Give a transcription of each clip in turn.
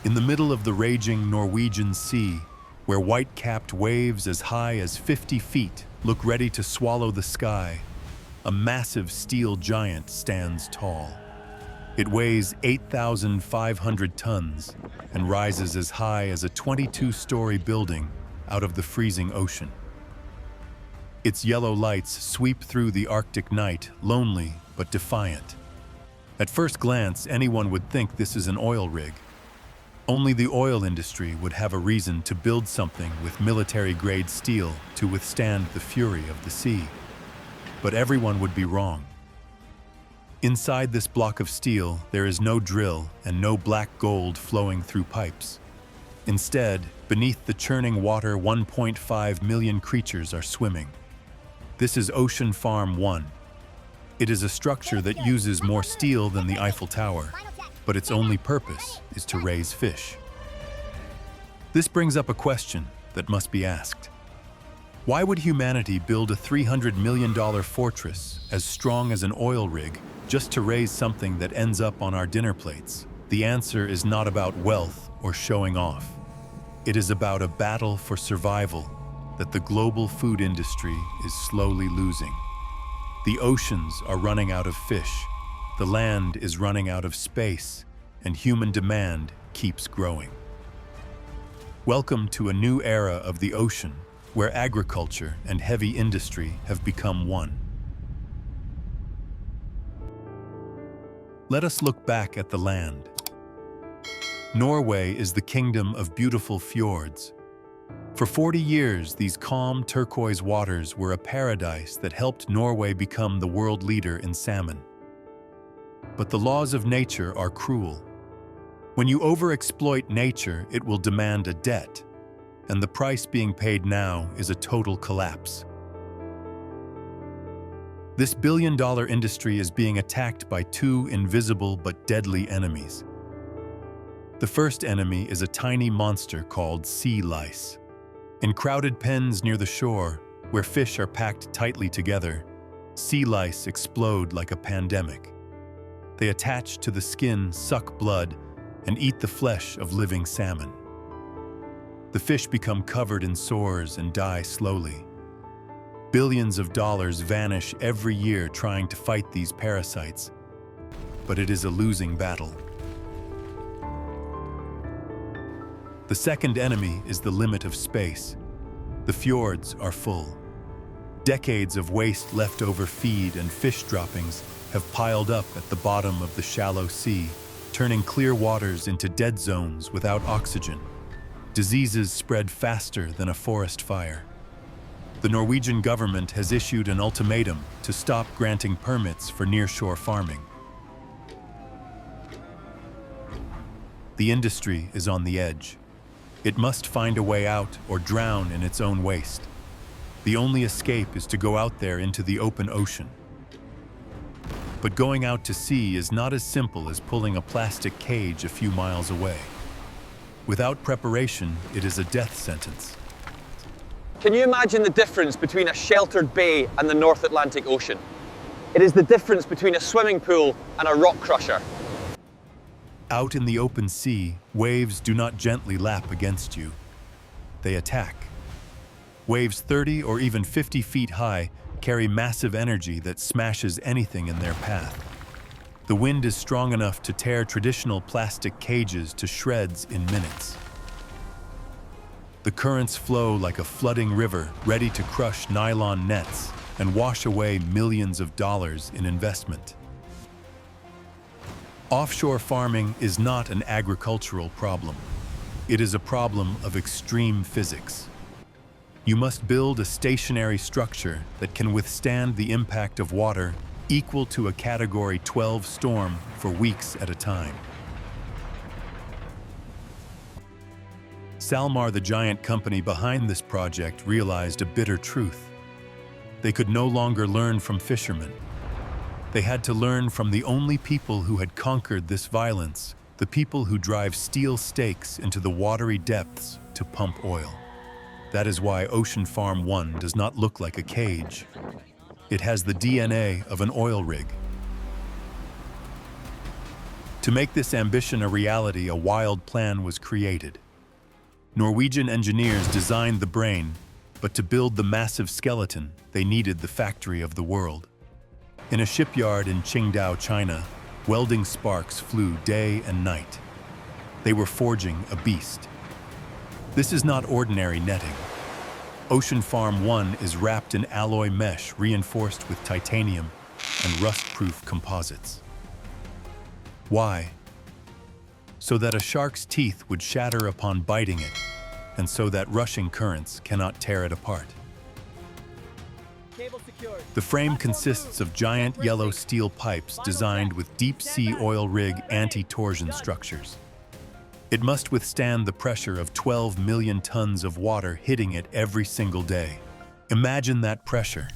In the middle of the raging Norwegian Sea, where white-capped waves as high as 50 feet look ready to swallow the sky, a massive steel giant stands tall. It weighs 8,500 tons and rises as high as a 22-story building out of the freezing ocean. Its yellow lights sweep through the Arctic night, lonely but defiant. At first glance, anyone would think this is an oil rig. Only the oil industry would have a reason to build something with military-grade steel to withstand the fury of the sea. But everyone would be wrong. Inside this block of steel, there is no drill and no black gold flowing through pipes. Instead, beneath the churning water, 1.5 million creatures are swimming. This is Ocean Farm 1. It is a structure that uses more steel than the Eiffel Tower, but its only purpose is to raise fish. This brings up a question that must be asked. Why would humanity build a $300 million fortress as strong as an oil rig just to raise something that ends up on our dinner plates? The answer is not about wealth or showing off. It is about a battle for survival that the global food industry is slowly losing. The oceans are running out of fish, the land is running out of space, and human demand keeps growing. Welcome to a new era of the ocean, where agriculture and heavy industry have become one. Let us look back at the land. Norway is the kingdom of beautiful fjords. For 40 years, these calm turquoise waters were a paradise that helped Norway become the world leader in salmon. But the laws of nature are cruel. When you overexploit nature, it will demand a debt, and the price being paid now is a total collapse. This billion-dollar industry is being attacked by two invisible but deadly enemies. The first enemy is a tiny monster called sea lice. In crowded pens near the shore, where fish are packed tightly together, sea lice explode like a pandemic. They attach to the skin, suck blood, and eat the flesh of living salmon. The fish become covered in sores and die slowly. Billions of dollars vanish every year trying to fight these parasites, but it is a losing battle. The second enemy is the limit of space. The fjords are full. Decades of waste leftover feed and fish droppings have piled up at the bottom of the shallow sea, turning clear waters into dead zones without oxygen. Diseases spread faster than a forest fire. The Norwegian government has issued an ultimatum to stop granting permits for nearshore farming. The industry is on the edge. It must find a way out or drown in its own waste. The only escape is to go out there into the open ocean. But going out to sea is not as simple as pulling a plastic cage a few miles away. Without preparation, it is a death sentence. Can you imagine the difference between a sheltered bay and the North Atlantic Ocean? It is the difference between a swimming pool and a rock crusher. Out in the open sea, waves do not gently lap against you. They attack. Waves 30 or even 50 feet high carry massive energy that smashes anything in their path. The wind is strong enough to tear traditional plastic cages to shreds in minutes. The currents flow like a flooding river, ready to crush nylon nets and wash away millions of dollars in investment. Offshore farming is not an agricultural problem. It is a problem of extreme physics. You must build a stationary structure that can withstand the impact of water equal to a Category 12 storm for weeks at a time. Salmon, the giant company behind this project, realized a bitter truth. They could no longer learn from fishermen. They had to learn from the only people who had conquered this violence, the people who drive steel stakes into the watery depths to pump oil. That is why Ocean Farm 1 does not look like a cage. It has the DNA of an oil rig. To make this ambition a reality, a wild plan was created. Norwegian engineers designed the brain, but to build the massive skeleton, they needed the factory of the world. In a shipyard in Qingdao, China, welding sparks flew day and night. They were forging a beast. This is not ordinary netting. Ocean Farm 1 is wrapped in alloy mesh reinforced with titanium and rust-proof composites. Why? So that a shark's teeth would shatter upon biting it, and so that rushing currents cannot tear it apart. The frame consists of giant yellow steel pipes designed with deep-sea oil rig anti-torsion structures. It must withstand the pressure of 12 million tons of water hitting it every single day. Imagine that pressure.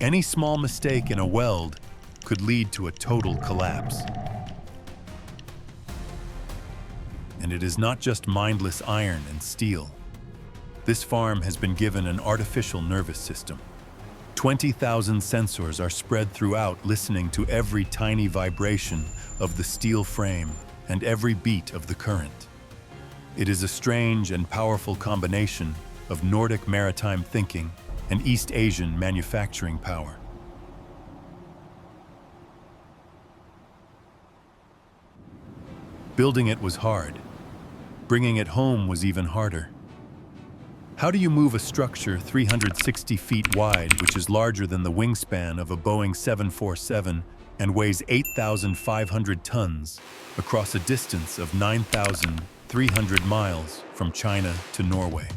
Any small mistake in a weld could lead to a total collapse. And it is not just mindless iron and steel. This farm has been given an artificial nervous system. 20,000 sensors are spread throughout, listening to every tiny vibration of the steel frame and every beat of the current. It is a strange and powerful combination of Nordic maritime thinking and East Asian manufacturing power. Building it was hard. Bringing it home was even harder. How do you move a structure 360 feet wide, which is larger than the wingspan of a Boeing 747 and weighs 8,500 tons, across a distance of 9,300 miles from China to Norway?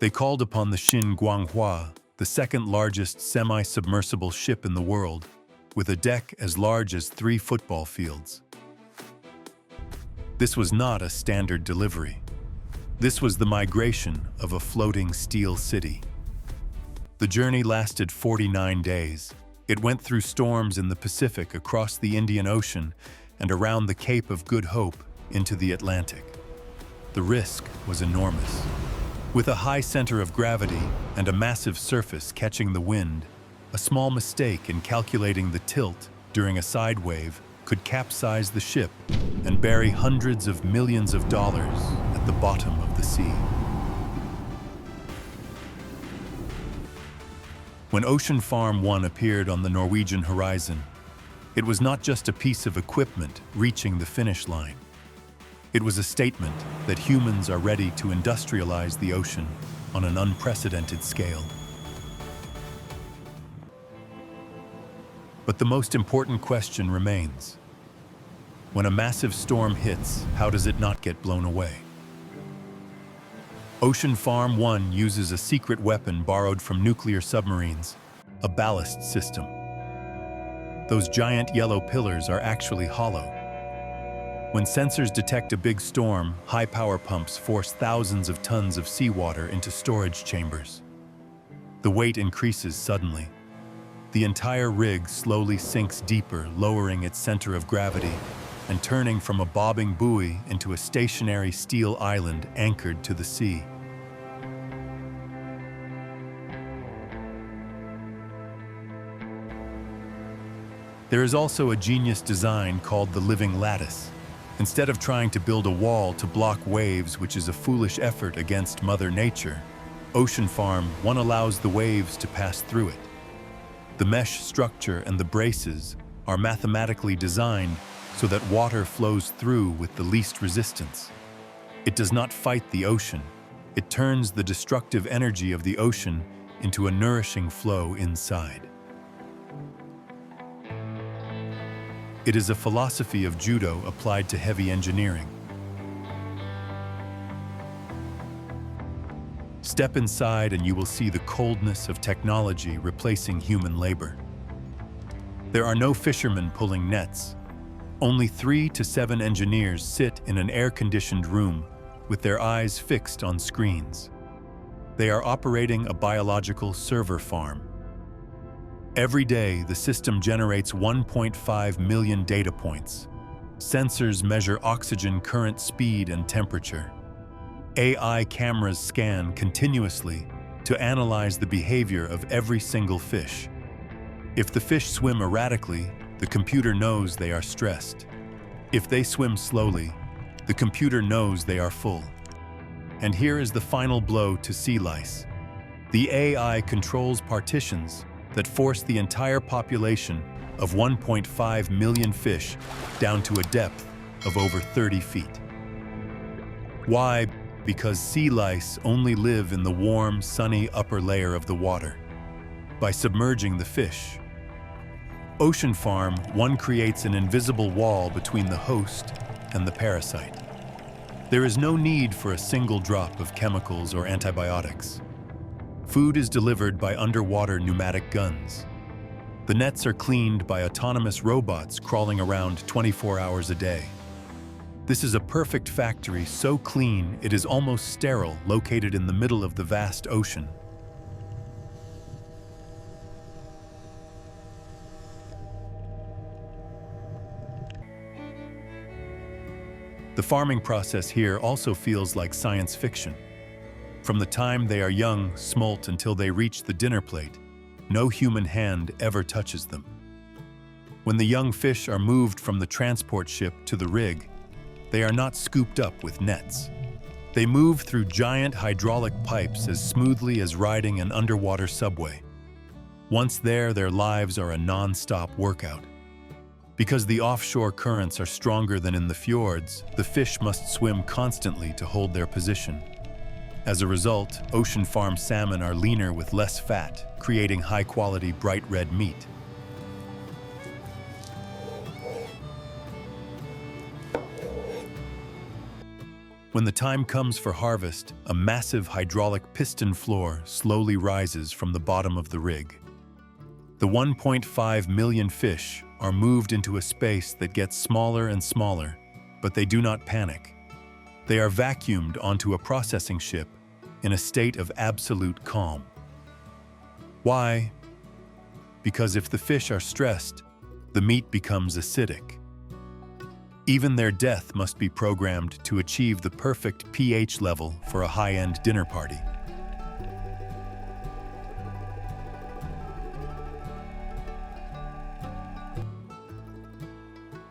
They called upon the Xin Guanghua, the second largest semi-submersible ship in the world, with a deck as large as 3 football fields. This was not a standard delivery. This was the migration of a floating steel city. The journey lasted 49 days. It went through storms in the Pacific, across the Indian Ocean, and around the Cape of Good Hope into the Atlantic. The risk was enormous. With a high center of gravity and a massive surface catching the wind, a small mistake in calculating the tilt during a side wave could capsize the ship and bury hundreds of millions of dollars at the bottom of the sea. When Ocean Farm 1 appeared on the Norwegian horizon, it was not just a piece of equipment reaching the finish line. It was a statement that humans are ready to industrialize the ocean on an unprecedented scale. But the most important question remains. When a massive storm hits, how does it not get blown away? Ocean Farm 1 uses a secret weapon borrowed from nuclear submarines, a ballast system. Those giant yellow pillars are actually hollow. When sensors detect a big storm, high-power pumps force thousands of tons of seawater into storage chambers. The weight increases suddenly. The entire rig slowly sinks deeper, lowering its center of gravity and turning from a bobbing buoy into a stationary steel island anchored to the sea. There is also a genius design called the living lattice. Instead of trying to build a wall to block waves, which is a foolish effort against Mother Nature, Ocean Farm 1 allows the waves to pass through it. The mesh structure and the braces are mathematically designed so that water flows through with the least resistance. It does not fight the ocean. It turns the destructive energy of the ocean into a nourishing flow inside. It is a philosophy of judo applied to heavy engineering. Step inside and you will see the coldness of technology replacing human labor. There are no fishermen pulling nets. Only 3 to 7 engineers sit in an air-conditioned room with their eyes fixed on screens. They are operating a biological server farm. Every day, the system generates 1.5 million data points. Sensors measure oxygen current speed and temperature. AI cameras scan continuously to analyze the behavior of every single fish. If the fish swim erratically, the computer knows they are stressed. If they swim slowly, the computer knows they are full. And here is the final blow to sea lice. The AI controls partitions that force the entire population of 1.5 million fish down to a depth of over 30 feet. Why? Because sea lice only live in the warm, sunny upper layer of the water. By submerging the fish, Ocean Farm, one creates an invisible wall between the host and the parasite. There is no need for a single drop of chemicals or antibiotics. Food is delivered by underwater pneumatic guns. The nets are cleaned by autonomous robots crawling around 24 hours a day. This is a perfect factory so clean it is almost sterile, located in the middle of the vast ocean. The farming process here also feels like science fiction. From the time they are young, smolt, until they reach the dinner plate, no human hand ever touches them. When the young fish are moved from the transport ship to the rig, they are not scooped up with nets. They move through giant hydraulic pipes as smoothly as riding an underwater subway. Once there, their lives are a non-stop workout. Because the offshore currents are stronger than in the fjords, the fish must swim constantly to hold their position. As a result, ocean farm salmon are leaner with less fat, creating high-quality, bright red meat. When the time comes for harvest, a massive hydraulic piston floor slowly rises from the bottom of the rig. The 1.5 million fish are moved into a space that gets smaller and smaller, but they do not panic. They are vacuumed onto a processing ship in a state of absolute calm. Why? Because if the fish are stressed, the meat becomes acidic. Even their death must be programmed to achieve the perfect pH level for a high-end dinner party.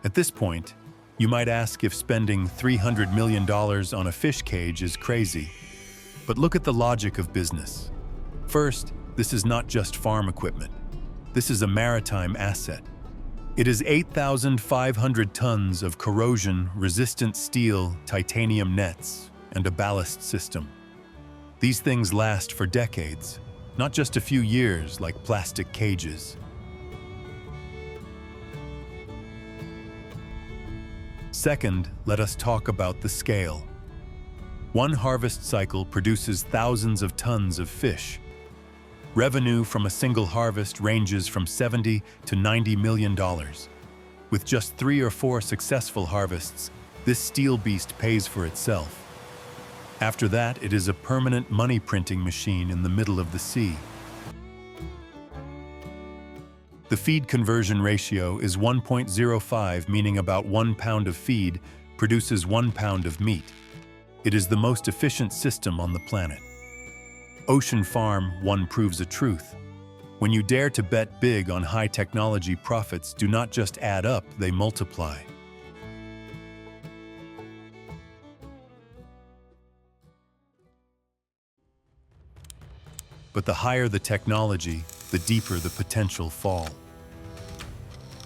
At this point, you might ask if spending $300 million on a fish cage is crazy. But look at the logic of business. First, this is not just farm equipment. This is a maritime asset. It is 8,500 tons of corrosion-resistant steel, titanium nets, and a ballast system. These things last for decades, not just a few years like plastic cages. Second, let us talk about the scale. One harvest cycle produces thousands of tons of fish. Revenue from a single harvest ranges from $70 to $90 million. With just 3 or 4 successful harvests, this steel beast pays for itself. After that, it is a permanent money-printing machine in the middle of the sea. The feed conversion ratio is 1.05, meaning about 1 pound of feed produces 1 pound of meat. It is the most efficient system on the planet. Ocean Farm 1 proves a truth. When you dare to bet big on high technology, profits do not just add up, they multiply. But the higher the technology, the deeper the potential fall.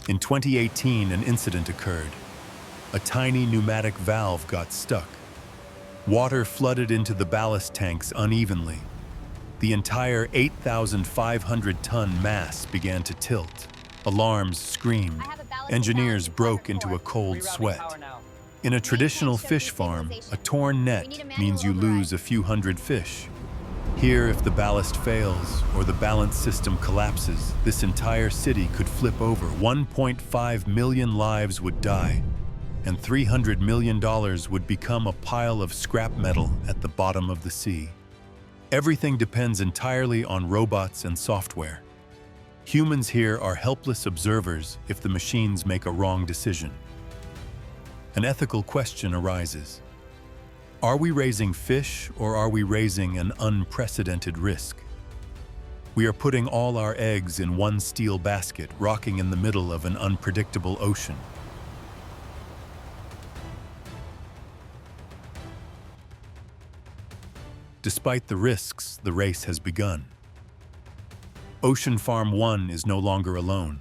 In 2018, an incident occurred. A tiny pneumatic valve got stuck. Water flooded into the ballast tanks unevenly. The entire 8,500-ton mass began to tilt. Alarms screamed. Engineers broke into a cold sweat. In a traditional fish farm, a torn net means you lose a few hundred fish. Here, if the ballast fails or the balance system collapses, this entire city could flip over. 1.5 million lives would die, and $300 million would become a pile of scrap metal at the bottom of the sea. Everything depends entirely on robots and software. Humans here are helpless observers if the machines make a wrong decision. An ethical question arises. Are we raising fish or are we raising an unprecedented risk? We are putting all our eggs in one steel basket, rocking in the middle of an unpredictable ocean. Despite the risks, the race has begun. Ocean Farm 1 is no longer alone.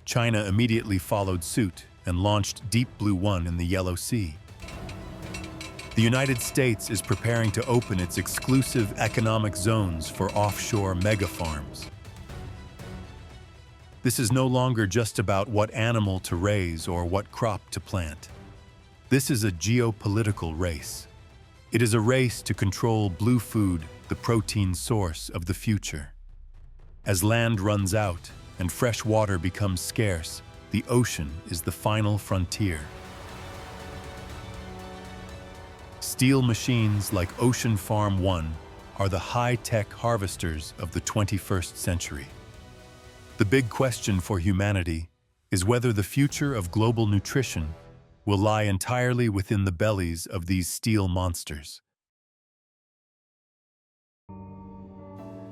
China immediately followed suit and launched Deep Blue 1 in the Yellow Sea. The United States is preparing to open its exclusive economic zones for offshore mega-farms. This is no longer just about what animal to raise or what crop to plant. This is a geopolitical race. It is a race to control blue food, the protein source of the future. As land runs out and fresh water becomes scarce, the ocean is the final frontier. Steel machines like Ocean Farm 1 are the high-tech harvesters of the 21st century. The big question for humanity is whether the future of global nutrition will lie entirely within the bellies of these steel monsters.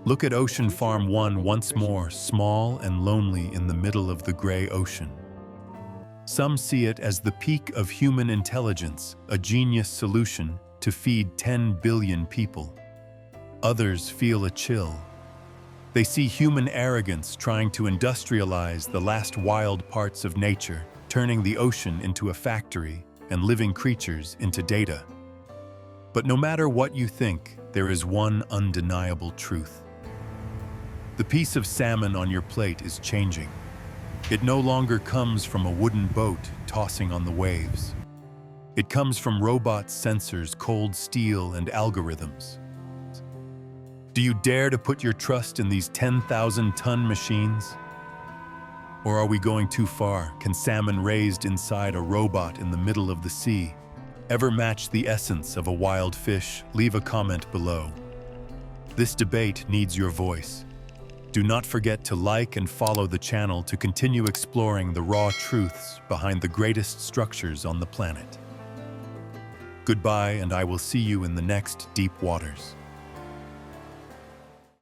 Look at Ocean Farm 1 once more, small and lonely in the middle of the gray ocean. Some see it as the peak of human intelligence, a genius solution to feed 10 billion people. Others feel a chill. They see human arrogance trying to industrialize the last wild parts of nature, turning the ocean into a factory and living creatures into data. But no matter what you think, there is one undeniable truth. The piece of salmon on your plate is changing. It no longer comes from a wooden boat tossing on the waves. It comes from robots, sensors, cold steel, and algorithms. Do you dare to put your trust in these 10,000-ton machines? Or are we going too far? Can salmon raised inside a robot in the middle of the sea ever match the essence of a wild fish? Leave a comment below. This debate needs your voice. Do not forget to like and follow the channel to continue exploring the raw truths behind the greatest structures on the planet. Goodbye, and I will see you in the next deep waters.